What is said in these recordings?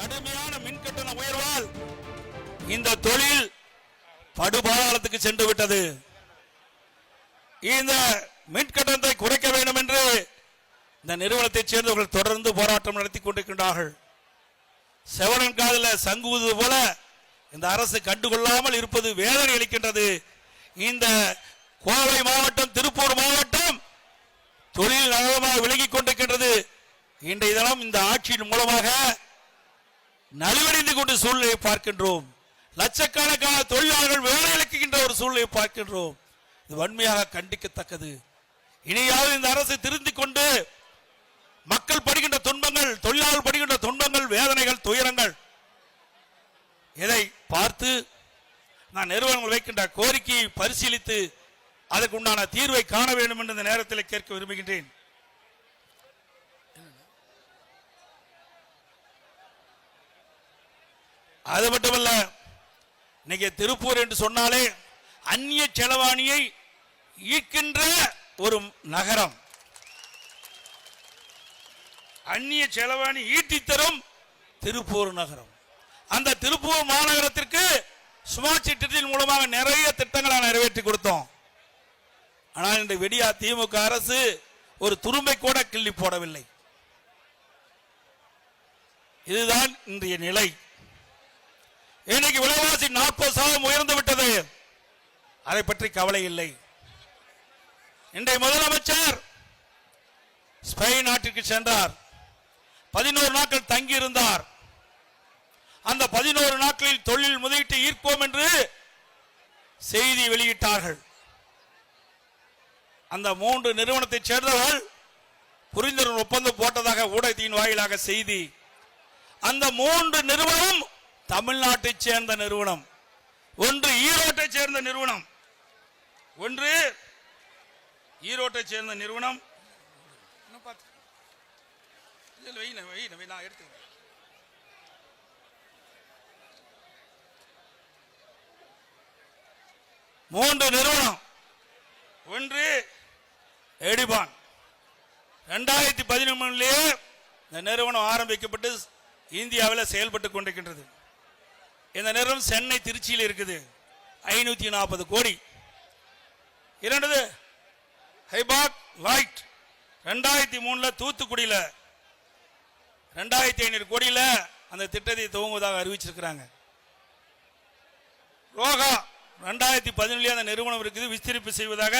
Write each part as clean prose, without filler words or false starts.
கடுமையான மின் கட்டண உயர்வால் இந்த தொழில் படுபாதாளத்துக்கு சென்று விட்டது. இந்த மின் கட்டணத்தை குறைக்க வேண்டும் என்று இந்த நிறுவனத்தைச் சேர்ந்தவர்கள் தொடர்ந்து போராட்டம் நடத்தி கொண்டிருக்கின்றார்கள். செவனன் காதில் சங்குவது போல இந்த அரசு கண்டுகொள்ளாமல் இருப்பது வேதனை அளிக்கின்றது. இந்த கோவை மாவட்டம், திருப்பூர் மாவட்டம் தொழில் நகரமாக விலகிக் கொண்டிருக்கின்றது. இன்றைய தினம் இந்த ஆட்சியின் மூலமாக நலிவடைந்து கொண்டு சூழ்நிலையை பார்க்கின்றோம். லட்சக்கணக்கான தொழிலாளர்கள் வேலை இழக்கின்ற ஒரு சூழ்நிலையை பார்க்கின்றோம். இது வன்மையாக கண்டிக்கத்தக்கது. இனியாவது இந்த அரசு திருந்திக் கொண்டு மக்கள் படுகின்ற துன்பங்கள், தொழிலாளர்கள் படுகின்ற துன்பங்கள், வேதனைகள், துயரங்கள் இதை பார்த்து நான் நிறுவனங்கள் வைக்கின்ற கோரிக்கையை பரிசீலித்து அதற்கு உண்டான தீர்வை காண வேண்டும் என்று இந்த நேரத்தில் கேட்க விரும்புகின்றேன். அது மட்டுமல்ல, இன்னைக்கு திருப்பூர் என்று சொன்னாலே அந்நிய செலவாணியை ஈர்க்கின்ற ஒரு நகரம். அந்நிய செலவாணி ஈட்டி தரும் திருப்பூர் நகரம். அந்த திருப்பூர் மாநகரத்திற்கு ஸ்மார்ட் சிட்டியின் மூலமாக நிறைய திட்டங்களை நிறைவேற்றி கொடுத்தோம். ஆனால் இந்த விடியா திமுக அரசு ஒரு துரும்பை கூட கிள்ளி போடவில்லை. இதுதான் இன்றைய நிலை. இன்னைக்கு விலைவாசி 40% உயர்ந்து விட்டது. அதை பற்றி கவலை இல்லை. இன்றைய முதலமைச்சர் ஸ்பெயின் நாட்டிற்கு சென்றார். 11 நாட்கள் தங்கி இருந்தார். அந்த 11 நாட்களில் தொழில் முதலீட்டு ஈர்ப்போம் என்று செய்தி வெளியிட்டார்கள். அந்த 3 நிறுவனத்தைச் சேர்ந்தவர்கள் புரிந்துணர்வு ஒப்பந்தம் போட்டதாக ஊடகத்தின் வாயிலாக செய்தி. அந்த 3 நிறுவனம் தமிழ்நாட்டைச் சேர்ந்த நிறுவனம். ஒன்று ஈரோட்டைச் சேர்ந்த நிறுவனம், ஒன்று ஈரோட்டைச் சேர்ந்த நிறுவனம். நான் எடுத்து 3 நிறுவனம். ஒன்று எடிபான். 2013 இந்த நிறுவனம் ஆரம்பிக்கப்பட்டு இந்தியாவில் செயல்பட்டு கொண்டிருக்கின்றது. இந்த நிறுவனம் சென்னை, திருச்சியில் இருக்குது. 540 கோடி. இரண்டாவது ஹைபாக் லைட் 2003 தூத்துக்குடியில் 2500 கோடியில் அந்த திட்டத்தை துவங்குவதாக அறிவிச்சிருக்கிறாங்க. ரோகா 2017 அந்த நிறுவனம் இருக்குது, விஸ்தரிப்பு செய்வதாக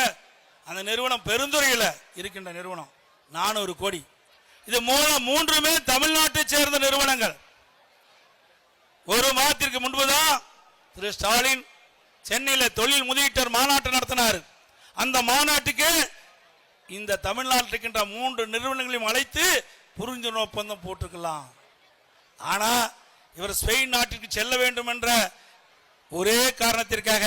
அந்த நிறுவனம் பெருந்துறையில் இருக்கின்ற நிறுவனம் 400 கோடி. இது மூலம் 3மே தமிழ்நாட்டை சேர்ந்த நிறுவனங்கள். ஒரு மாதத்திற்கு முன்புதான் திரு ஸ்டாலின் சென்னையில் தொழில் முதலீட்டர் மாநாட்டை நடத்தினார். அந்த மாநாட்டுக்கு இந்த தமிழ்நாட்டில் இருக்கின்ற 3 நிறுவனங்களையும் அழைத்து புரிந்துணர்வு ஒப்பந்தம் போட்டிருக்கலாம். ஆனா இவர் ஸ்பெயின் நாட்டிற்கு செல்ல வேண்டும் என்ற ஒரே காரணத்திற்காக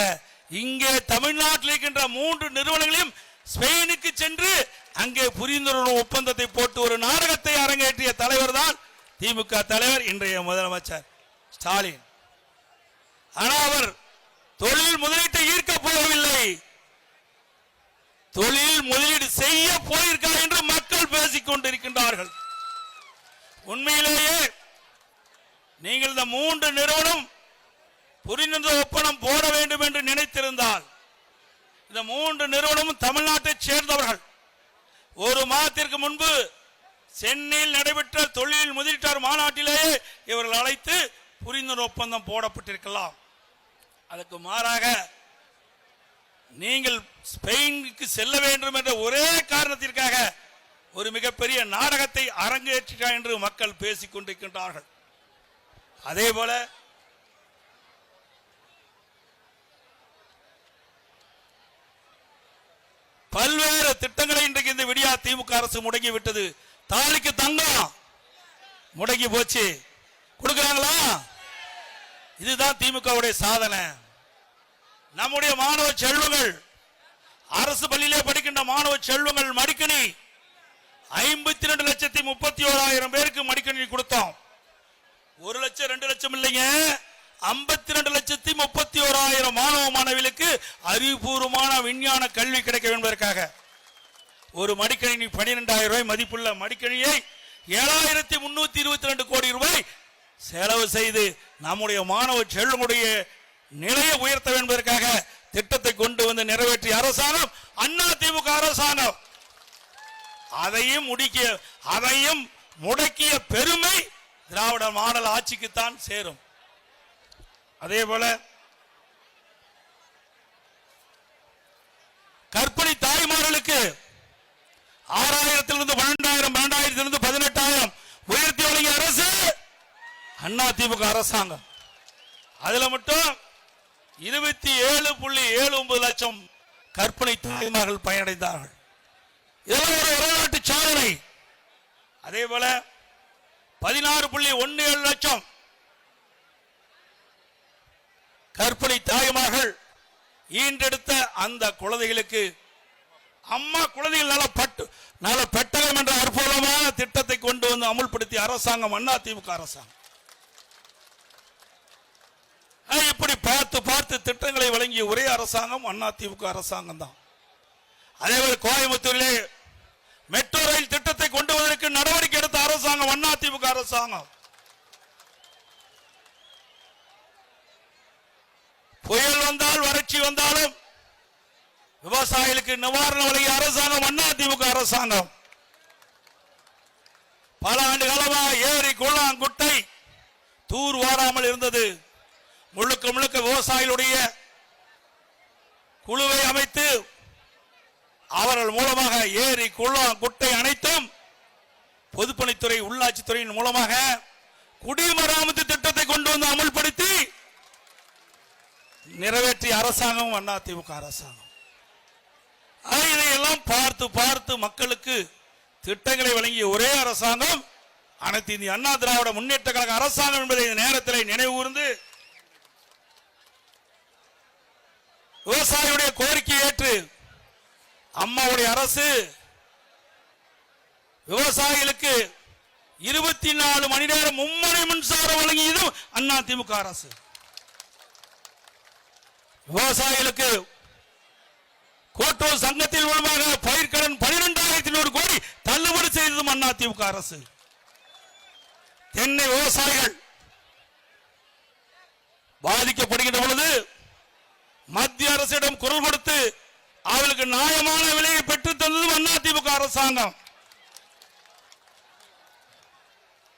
இங்கே தமிழ்நாட்டில் இருக்கின்ற 3 நிறுவனங்களையும் ஸ்பெயினுக்கு சென்று அங்கே புரிந்துணர்வு ஒப்பந்தத்தை போட்டு ஒரு நாடகத்தை அரங்கேற்றிய தலைவர் தான் திமுக தலைவர், இன்றைய முதலமைச்சர் ஸ்டாலின். ஆனால் அவர் தொழில் முதலீட்டை ஈர்க்க போகவில்லை, தொழில் முதலீடு செய்ய போயிருக்கார் என்று மக்கள் பேசிக் கொண்டிருக்கின்றார்கள். உண்மையிலேயே நீங்கள் இந்த 3 நிறுவனம் புரிந்துணர்வு ஒப்பந்தம் போட வேண்டும் என்று நினைத்திருந்தால், இந்த 3 நிறுவனமும் தமிழ்நாட்டைச் சேர்ந்தவர்கள். ஒரு மாதத்திற்கு முன்பு சென்னையில் நடைபெற்ற தொழில் முதலீட்டாளர் மாநாட்டிலேயே இவர்கள் அழைத்து புரிந்துணர்வு ஒப்பந்தம் போடப்பட்டிருக்கலாம். அதற்கு மாறாக நீங்கள் ஸ்பெயினுக்கு செல்ல வேண்டும் என்ற ஒரே காரணத்திற்காக ஒரு மிகப்பெரிய நாடகத்தை அரங்கேற்றார் என்று மக்கள் பேசிக் கொண்டிருக்கின்றார்கள். அதே போல பல்வேறு திட்டங்களை இன்றைக்கு இந்த விடியா திமுக அரசு முடங்கி விட்டது. தாலிக்கு தங்கம் முடங்கி போச்சு, கொடுக்கிறாங்களா? இதுதான் திமுகவுடைய சாதனை. நம்முடைய மாணவ செல்வங்கள், அரசு பள்ளியிலே படிக்கின்ற மாணவ செல்வங்கள் மடிக்கணி 52,31,000 பேருக்கு மடிக்கணி கொடுத்தோம். 1 லட்சம் 2 லட்சம் இல்லைங்க, 52,31,000 மாணவ மாணவிகளுக்கு அறிவுபூர்வமான விஞ்ஞான கல்வி கிடைக்க என்பதற்காக ஒரு மடிக்கணினி 12,000 ரூபாய் மதிப்புள்ள மடிக்கணியை 7,322 கோடி ரூபாய் செலவு செய்து நம்முடைய மாணவ செல்வங்களுடைய நிலையை உயர்த்த என்பதற்காக திட்டத்தை கொண்டு வந்து நிறைவேற்றிய அரசாங்கம் அதிமுக அரசாங்கம். அதையும் முடக்கிய பெருமை திராவிட மாடல் ஆட்சிக்குத்தான் சேரும். அதே போல கர்ப்பிணி தாய்மார்களுக்கு 6000 12,000 12,000 18,000 உயர்த்தி வழங்கிய அரசு அதிமுக அரசாங்கம். அதுல மட்டும் 27.79 லட்சம் கர்ப்பிணி தாய்மார்கள் பயனடைந்தார்கள். இதெல்லாம் ஒரு வரலாற்று சாதனை. அதே போல 16.17 லட்சம் கர்ப்பிணி தாய்மார்கள் ஈன்றெடுத்த அந்த குழந்தைகளுக்கு அம்மா குழந்தைகள் நல பெட்டகம் என்ற அற்புதமான திட்டத்தை கொண்டு வந்து அமுல்படுத்திய அரசாங்கம் அதிமுக அரசாங்கம். இப்படி பார்த்து திட்டங்களை வழங்கிய ஒரே அரசாங்கம் அதிமுக அரசாங்கம் தான். அதேபோல கோயம்புத்தூரிலே மெட்ரோ ரயில் திட்டத்தை கொண்டு வருவதற்கு நடவடிக்கை எடுத்த அரசாங்கம் அதிமுக அரசாங்கம். புயல் வந்தால் வறட்சி வந்தாலும் விவசாயிகளுக்கு நிவாரணம் வழங்கிய அரசாங்கம் அதிமுக அரசாங்கம். பல ஆண்டு காலமாக ஏரி குளம் குட்டை தூர் வாராமல் இருந்தது. முழுக்க விவசாயிகளுடைய குழுவை அமைத்து அவர்கள் மூலமாக ஏரி குளம் குட்டை அனைத்தும் பொதுப்பணித்துறை உள்ளாட்சித்துறையின் மூலமாக குடிமராமத்து திட்டத்தை கொண்டு வந்து அமல்படுத்தி நிறைவேற்றிய அரசாங்கம் அதிமுக அரசாங்கம். இதையெல்லாம் பார்த்து மக்களுக்கு திட்டங்களை வழங்கிய ஒரே அரசாங்கம் அனைத்து இந்திய அண்ணா திராவிட முன்னேற்ற கழக அரசாங்கம் என்பதை இந்த நேரத்தில் நினைவுகூர்ந்து விவசாயியுடைய கோரிக்கையை ஏற்று அம்மாவுடைய அரசு விவசாயிகளுக்கு 24 மணி நேரம் மும்முனை மின்சாரம் வழங்கியதும் அதிமுக அரசு. விவசாயிகளுக்கு கூட்டுறவு சங்கத்தின் மூலமாக பயிர்க்கடன் 12,100 கோடி தள்ளுபடி செய்ததும் அதிமுக அரசு. தென்னை விவசாயிகள் பாதிக்கப்படுகின்ற பொழுது மத்திய அரசிடம் குரல் கொடுத்து அவர்களுக்கு நியாயமான விலையை பெற்றுத் தந்ததும் அதிமுக அரசாங்கம்.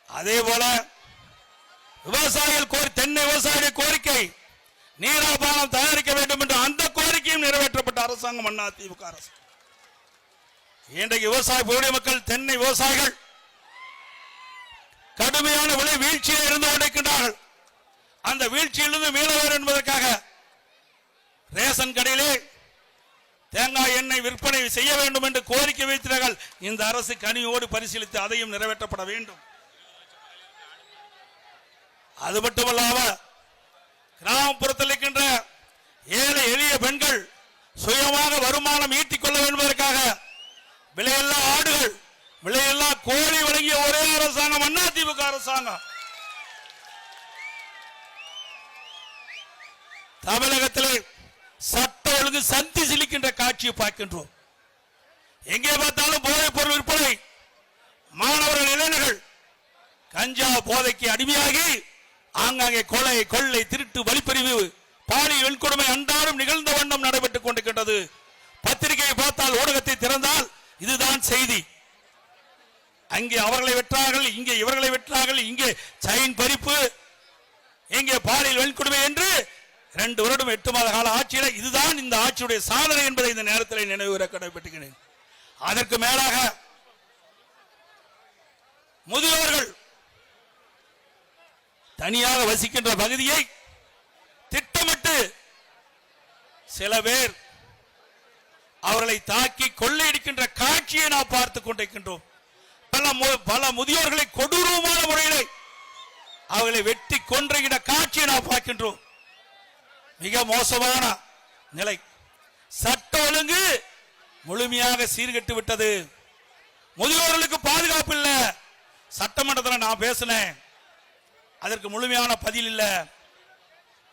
அதே போல விவசாயிகள் தென்னை விவசாயிகளுடைய கோரிக்கை நீராபாலம் தயாரிக்க வேண்டும் என்ற அந்த கோரிக்கையும் நிறைவேற்றப்பட்ட அரசாங்கம் அதிமுக அரசு. இன்றைக்கு விவசாய பொதுவுடைய மக்கள் தென்னை விவசாயிகள் கடுமையான விலை வீழ்ச்சியில் இருந்து கொண்டிருக்கின்றார்கள். அந்த வீழ்ச்சியிலிருந்து மீள வேண்டும் என்பதற்காக ரேஷன் கடையிலே தேங்காய் எண்ணெய் விற்பனை செய்ய வேண்டும் என்று கோரிக்கை வைத்தார்கள். இந்த அரசு கனியோடு பரிசீலித்து அதையும் நிறைவேற்றப்பட வேண்டும். அது மட்டுமல்லாம கிராமப்புறத்தில் இருக்கின்ற ஏழை எளிய பெண்கள் சுயமாக வருமானம் ஈட்டிக் கொள்ள வேண்டும் என்பதற்காக விலையில்லா ஆடுகள் விலையில்லா கோழி வழங்கிய ஒரே அரசாங்கம் அதிமுக அரசாங்கம். தமிழகத்திலே சட்ட ஒழுங்கு சந்தி சிலிக்கின்ற காட்சியை பார்க்கின்றோம். எங்கே பார்த்தாலும் போதைப் பொருள் விற்பனை, மாணவர்கள் இளைஞர்கள் கஞ்சா போதைக்கு அடிமையாகி ஆங்காங்கே கொலை கொள்ளை திருட்டு வழிப்பறிவு பாலியல் வன்கொடுமை அன்றாடம் நிகழ்ந்த வண்ணம் நடைபெற்றுக் கொண்டிருக்கின்றது. பத்திரிகையை பார்த்தால் ஊடகத்தை திறந்தால் இதுதான் செய்தி. அங்கே அவர்களை வெற்றார்கள், இங்கே இவர்களை வெற்றார்கள், இங்கே செயின் பறிப்பு, இங்கே பாலியல் வன்கொடுமை என்று 2 வருடம் 8 மாத கால ஆட்சியில இதுதான் இந்த ஆட்சியுடைய சாதனை என்பதை இந்த நேரத்தில் நினைவுற கடைபிடிக்கிறேன். அதற்கு மேலாக முதியோர்கள் தனியாக வசிக்கின்ற பகுதியை திட்டமிட்டு சில பேர் அவர்களை தாக்கி கொள்ளையடிக்கின்ற காட்சியை நாம் பார்த்துக் கொண்டிருக்கின்றோம். பல முதியோர்களை கொடூரமான முறையிலே அவர்களை வெட்டி கொன்றுகின்ற காட்சியை நாம் பார்க்கின்றோம். மிக மோசமான நிலை. சட்ட ஒழுங்கு முழுமையாக சீர்கெட்டு விட்டது. முதியோர்களுக்கு பாதுகாப்பு இல்ல. சட்டமன்றத்தில் நான் பேசினேன், அதற்கு முழுமையான பதில் இல்ல.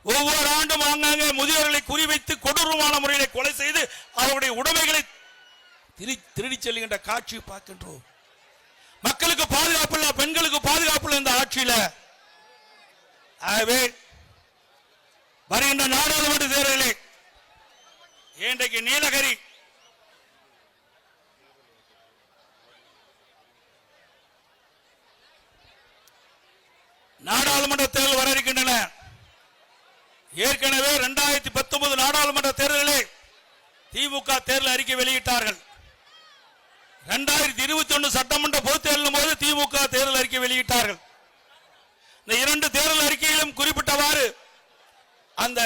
ஒவ்வொரு ஆண்டும் ஆங்காங்கே முதியோர்களை குறிவைத்து கொடூரமான முறையிலே கொலை செய்து அவருடைய உடைமைகளை திருடி செல்கின்ற காட்சி பார்க்கின்றோம். மக்களுக்கு பாதுகாப்பு இல்ல, பெண்களுக்கு பாதுகாப்பு இல்ல. இந்த ஆட்சியில ஆகவே வருகின்ற நாடாளுமன்ற தேர்தலில் இன்றைக்கு நீலகிரி நாடாளுமன்ற தேர்தல் வர இருக்கின்றன. ஏற்கனவே 2019 நாடாளுமன்ற தேர்தலில் திமுக தேர்தல் அறிக்கை வெளியிட்டார்கள். 2021 சட்டமன்ற பொதுத் தேர்தலின் போது திமுக தேர்தல் அறிக்கை வெளியிட்டார்கள். இந்த இரண்டு தேர்தல் அறிக்கையிலும் குறிப்பிட்டவாறு அந்த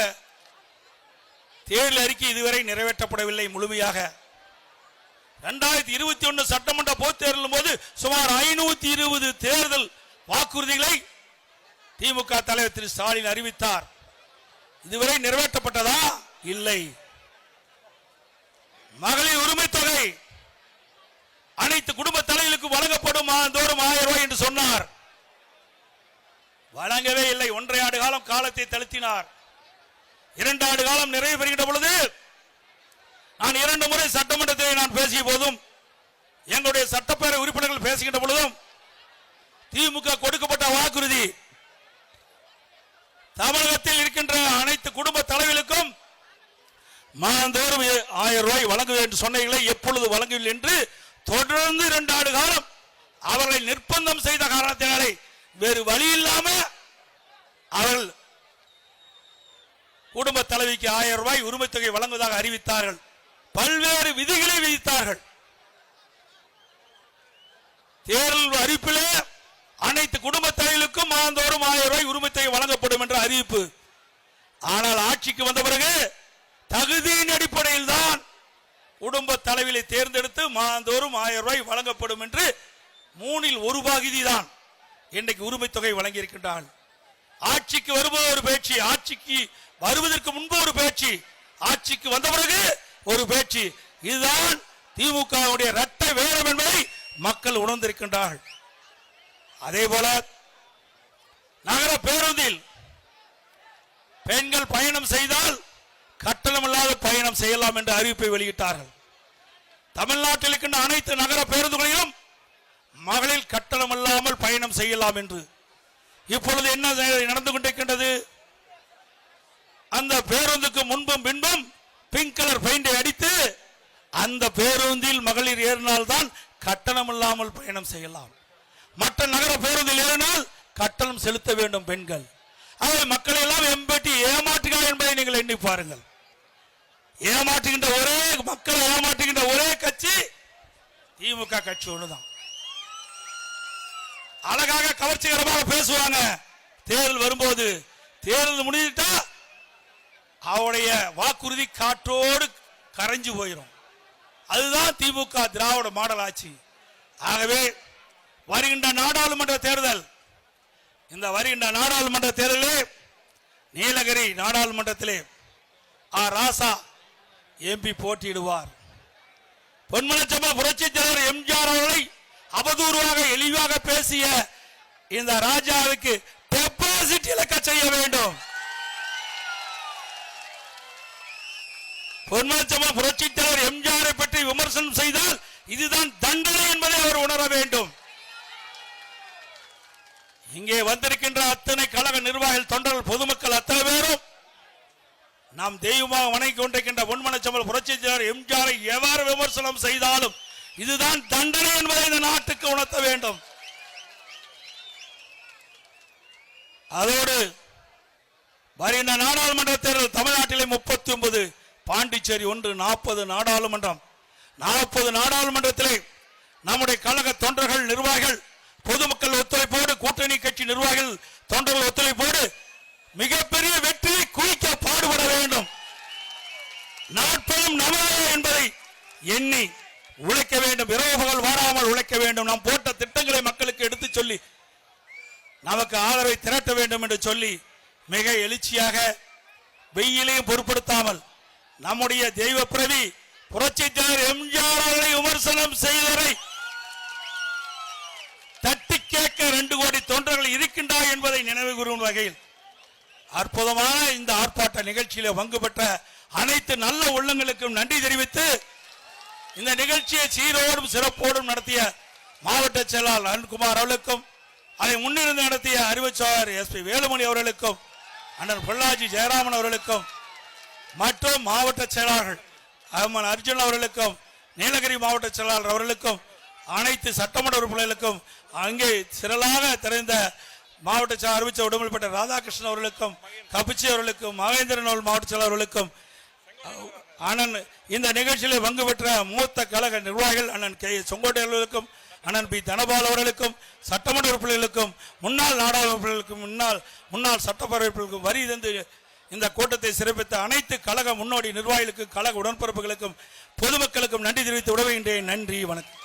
தேர்தல் அறிக்கை இதுவரை நிறைவேற்றப்படவில்லை முழுமையாக. 2021 சட்டமன்ற பொதுத் தேர்தலின் போது சுமார் 520 தேர்தல் வாக்குறுதிகளை திமுக தலைவர் திரு ஸ்டாலின் அறிவித்தார். இதுவரை நிறைவேற்றப்பட்டதா? இல்லை. மகளிர் உரிமை தொகை அனைத்து குடும்ப தலைவர்களுக்கு வழங்கப்படும் மாதந்தோறும் 1000 ரூபாய் என்று சொன்னார். வழங்கவே இல்லை. 1.5 ஆண்டு காலம் காலத்தை தளர்த்தினார். 2 ஆண்டு காலம் நிறைவு பெறுகின்ற பொழுது நான் 2 முறை சட்டமன்றத்தில் நான் பேசிய போதும் எங்களுடைய சட்டப்பேரவை உறுப்பினர்கள் பேசுகின்ற பொழுதும் திமுக கொடுக்கப்பட்ட வாக்குறுதி தமிழகத்தில் இருக்கின்ற அனைத்து குடும்ப தலைவர்களுக்கும் மாதந்தோறும் 1000 ரூபாய் வழங்குவேன் என்று சொன்னீர்களே, எப்பொழுது வழங்கவில்லை என்று தொடர்ந்து 2 ஆண்டு காலம் அவர்களை நிர்பந்தம் செய்த காரணத்தினாலே வேறு வழி இல்லாம அவர்கள் குடும்ப தலைவிக்கு 1000 ரூபாய் உரிமை தொகை வழங்குவதாக அறிவித்தார்கள். பல்வேறு விதிகளை விதித்தார்கள். தேர்தல் அறிவிப்பிலே அனைத்து குடும்ப தலைவர்களுக்கும் மாதந்தோறும் 1000 ரூபாய் உரிமை தொகை வழங்கப்படும் என்ற அறிவிப்பு. ஆனால் ஆட்சிக்கு வந்த பிறகு தகுதியின் அடிப்படையில் தான் குடும்ப தலைவியை தேர்ந்தெடுத்து மாதந்தோறும் 1000 ரூபாய் வழங்கப்படும் என்று 3இல் 1 பகுதி தான் இன்றைக்கு உரிமை தொகை வழங்கி இருக்கின்றார். ஆட்சிக்கு வரும்போது ஒரு பேச்சு, ஆட்சிக்கு வருவதற்கு முன்பு ஒரு பேச்சு, ஆட்சிக்கு வந்த பிறகு ஒரு பேச்சு. இதுதான் திமுகவுடைய இரட்டை வேடம் என்பதை மக்கள் உணர்ந்திருக்கின்றார்கள். அதே போல நகர பேருந்தில் பெண்கள் பயணம் செய்தால் கட்டணமில்லாத பயணம் செய்யலாம் என்று அறிவிப்பை வெளியிட்டார்கள். தமிழ்நாட்டில் இருக்கின்ற அனைத்து நகர பேருந்துகளிலும் மகளிர் கட்டணம் இல்லாமல் பயணம் செய்யலாம் என்று. இப்பொழுது என்ன நடந்து கொண்டிருக்கின்றது? அந்த பேருந்துக்கு முன்பும் பின்பும் பிங்க் கலர் பெயிண்டை அடித்து அந்த பேருந்தில் மகளிர் ஏறினால்தான் கட்டணம் இல்லாமல் பயணம் செய்யலாம். மற்ற நகர பேருந்தில் ஏறினால் கட்டணம் செலுத்த வேண்டும் பெண்கள். அதை மக்களை எல்லாம் எம்பட்டி ஏமாற்றுகிறார் என்பதை நீங்கள் எண்ணி பாருங்கள். ஏமாற்றுகின்ற ஒரே மக்களை ஏமாற்றுகின்ற ஒரே கட்சி திமுக கட்சி ஒண்ணுதான். அழகாக கவர்ச்சிகரமாக பேசுவாங்க. தேர்தல் வரும்போது தேர்தல் முடிஞ்சிட்டா அவருடைய வாக்குறுதி காற்றோடு கரைஞ்சு போயிடும். அதுதான் திமுக திராவிட மாடல் ஆட்சி. ஆகவே வருகின்ற நாடாளுமன்ற தேர்தல், இந்த வருகின்ற நாடாளுமன்ற தேர்தலிலே நீலகிரி நாடாளுமன்றத்திலே ராசா எம்பி போட்டியிடுவார். பொன்மனச்செம்மல் புரட்சித் தலைவர் எம்ஜிஆர் அவர்களை அவதூறாக இழிவாக பேசிய இந்த ராஜாவுக்கு டெபாசிட் இழக்க செய்ய வேண்டும். பொன்மனச்செம்மல் புரட்சித் தலைவர் எம்ஜிஆரை பற்றி விமர்சனம் செய்தால் இதுதான் தண்டனை என்பதை அவர் உணர வேண்டும். இங்கே வந்திருக்கின்ற அத்தனை கழக நிர்வாகிகள், தொண்டர்கள், பொதுமக்கள் அத்தனை பேரும் நாம் தெய்வமாக வணங்கி கொண்டிருக்கின்ற பொன்மனச்செம்மல் புரட்சித் தலைவர் எம்ஜிஆரை எவ்வாறு விமர்சனம் செய்தாலும் இதுதான் தண்டனை என்பதை இந்த நாட்டுக்கு உணர்த்த வேண்டும். அதோடு வருகின்ற நாடாளுமன்ற தேர்தல் தமிழ்நாட்டிலே 39, பாண்டிச்சேரி 1, 40 நாடாளுமன்றம். 40 நாடாளுமன்றத்திலே நம்முடைய கழக தொண்டர்கள், நிர்வாகிகள், பொதுமக்கள் ஒத்துழைப்போடு, கூட்டணி கட்சி நிர்வாகிகள், தொண்டர்கள் ஒத்துழைப்போடு மிகப்பெரிய வெற்றியை குவிக்க பாடுபட வேண்டும். நாட்பதும் நமது என்பதை எண்ணி உழைக்க வேண்டும். இரவு பகல் வாராமல் உழைக்க வேண்டும். நாம் போட்ட திட்டங்களை மக்களுக்கு எடுத்து சொல்லி நமக்கு ஆதரவை திரட்ட வேண்டும் என்று சொல்லி மிக எழுச்சியாக வெயிலையும் பொருட்படுத்தாமல் நம்முடைய தெய்வ பிரவி புரட்சித் தலைவர் எம்ஜிஆர் அவர்களை விமர்சனம் செய்தவரை தட்டி கேட்க 2 கோடி தொண்டர்கள் இருக்கின்றார் என்பதை நினைவு கூறும் வகையில் அற்புதமான இந்த ஆர்ப்பாட்ட நிகழ்ச்சியில பங்கு பெற்ற அனைத்து நல்ல உள்ளங்களுக்கும் நன்றி தெரிவித்து இந்த நிகழ்ச்சியை சீரோடும் சிறப்போடும் நடத்திய மாவட்ட செயலாளர் அருண்குமார் அவர்களுக்கும், அதை முன்னிருந்து நடத்திய அறிவுச்சார் எஸ்பி வேலுமணி அவர்களுக்கும் அண்ணன் பொள்ளாச்சி ஜெயராமன் அவர்களுக்கும் மற்றும் மாவட்ட செயலாளர்கள் அம்மன் அர்ஜுன் அவர்களுக்கும் நீலகிரி மாவட்ட செயலாளர் அவர்களுக்கும் அனைத்து சட்டமன்ற உறுப்பினர்களுக்கும் அங்கே சிறலாக திறந்த மாவட்ட செயலாளர் அறிவிச்ச உடம்புப்பட்ட ராதாகிருஷ்ணன் அவர்களுக்கும் கபிச்சி அவர்களுக்கும் மகேந்திரன் மாவட்ட செயலாளர் அவர்களுக்கும் அண்ணன் இந்த நிகழ்ச்சியில் பங்கு பெற்ற மூத்த கழக நிர்வாகிகள் அண்ணன் கே செங்கோட்டை அவர்களுக்கும் அண்ணன் பி தனபால் அவர்களுக்கும் சட்டமன்ற உறுப்பினர்களுக்கும் முன்னாள் நாடாளுமன்றங்களுக்கும் முன்னாள் சட்டப்பேரவை உறுப்பினர்களுக்கும் வரி தந்து இந்த கூட்டத்தை சிறப்பித்த அனைத்து கழக முன்னோடி நிர்வாகிகளுக்கும் கழக உடன்பிறப்புகளுக்கும் பொதுமக்களுக்கும் நன்றி தெரிவித்து விடுகின்றேன். நன்றி, வணக்கம்.